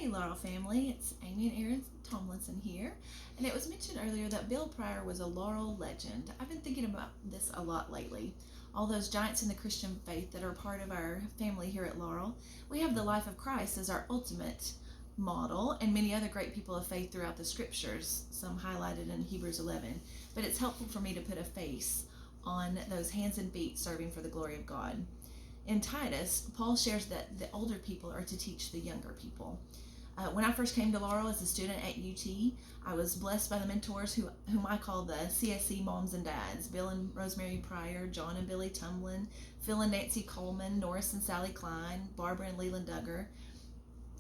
Hey Laurel family, it's Amy and Aaron Tomlinson here, and it was mentioned earlier that Bill Pryor was a Laurel legend. I've been thinking about this a lot lately. All those giants in the Christian faith that are part of our family here at Laurel. We have the life of Christ as our ultimate model, and many other great people of faith throughout the scriptures, some highlighted in Hebrews 11. But it's helpful for me to put a face on those hands and feet serving for the glory of God. In Titus, Paul shares that the older people are to teach the younger people. When I first came to Laurel as a student at UT, I was blessed by the mentors whom I call the CSC moms and dads: Bill and Rosemary Pryor, John and Billy Tumlin, Phil and Nancy Coleman, Norris and Sally Klein, Barbara and Leland Duggar.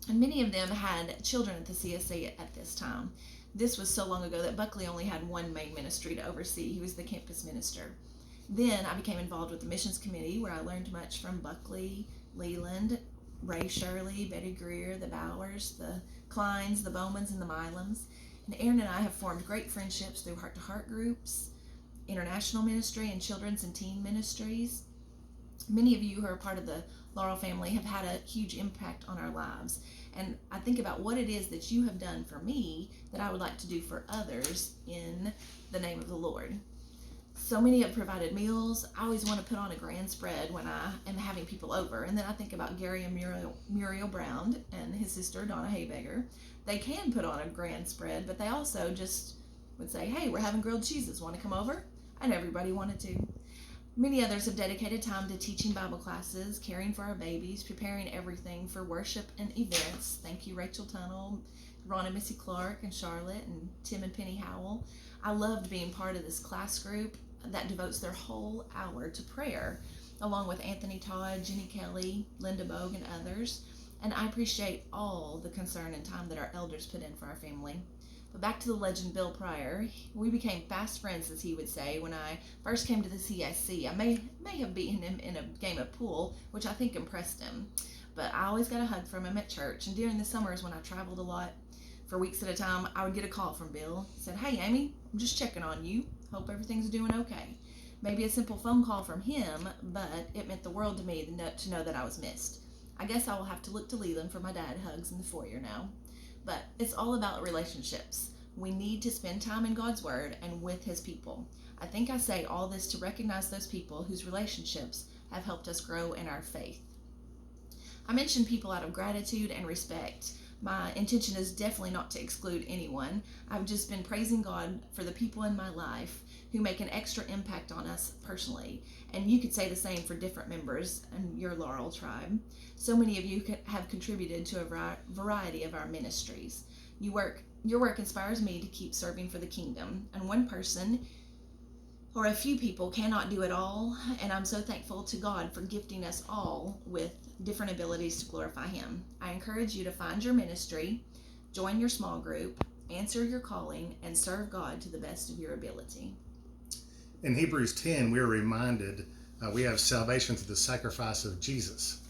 And many of them had children at the CSC at this time. This was so long ago that Buckley only had one main ministry to oversee. He was the campus minister. Then I became involved with the missions committee, where I learned much from Buckley, Leland, Ray Shirley, Betty Greer, the Bowers, the Kleins, the Bowmans, and the Milams. And Aaron and I have formed great friendships through heart-to-heart groups, international ministry, and children's and teen ministries. Many of you who are part of the Laurel family have had a huge impact on our lives. And I think about what it is that you have done for me that I would like to do for others in the name of the Lord. So many have provided meals. I always want to put on a grand spread when I am having people over. And then I think about Gary and Muriel Brown and his sister Donna Haybegger. They can put on a grand spread, but they also just would say, hey, we're having grilled cheeses. Want to come over? And everybody wanted to. Many others have dedicated time to teaching Bible classes, caring for our babies, preparing everything for worship and events. Thank you, Rachel Tunnell, Ron and Missy Clark, and Charlotte, and Tim and Penny Howell. I loved being part of this class group that devotes their whole hour to prayer, along with Anthony Todd, Jenny Kelly, Linda Bogue, and others. And I appreciate all the concern and time that our elders put in for our family. But back to the legend Bill Pryor. We became fast friends, as he would say, when I first came to the CSC. I may have beaten him in a game of pool, which I think impressed him. But I always got a hug from him at church. And during the summers when I traveled a lot for weeks at a time, I would get a call from Bill. He said, hey, Amy, I'm just checking on you. Hope everything's doing okay. Maybe a simple phone call from him, but it meant the world to me to know that I was missed. I guess I will have to look to Leland for my dad hugs in the foyer now. But it's all about relationships. We need to spend time in God's Word and with His people. I think I say all this to recognize those people whose relationships have helped us grow in our faith. I mention people out of gratitude and respect. My intention is definitely not to exclude anyone. I've just been praising God for the people in my life who make an extra impact on us personally. And you could say the same for different members in your Laurel tribe. So many of you have contributed to a variety of our ministries. Your work inspires me to keep serving for the kingdom. And one person or a few people cannot do it all, and I'm so thankful to God for gifting us all with different abilities to glorify Him. I encourage you to find your ministry, join your small group, answer your calling, and serve God to the best of your ability. In Hebrews 10, we are reminded we have salvation through the sacrifice of Jesus.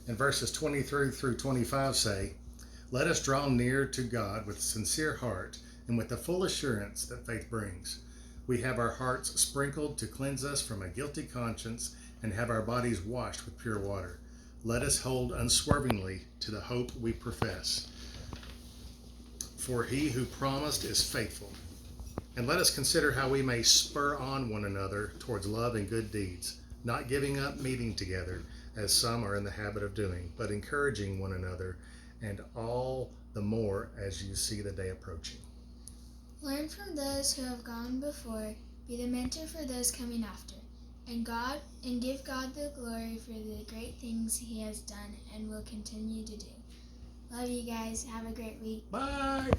And verses 23 through 25 say, let us draw near to God with a sincere heart and with the full assurance that faith brings. We have our hearts sprinkled to cleanse us from a guilty conscience and have our bodies washed with pure water. Let us hold unswervingly to the hope we profess. For He who promised is faithful. And let us consider how we may spur on one another towards love and good deeds, not giving up meeting together, as some are in the habit of doing, but encouraging one another, and all the more as you see the day approaching. Learn from those who have gone before, be the mentor for those coming after, and give God the glory for the great things He has done and will continue to do. Love you guys. Have a great week. Bye.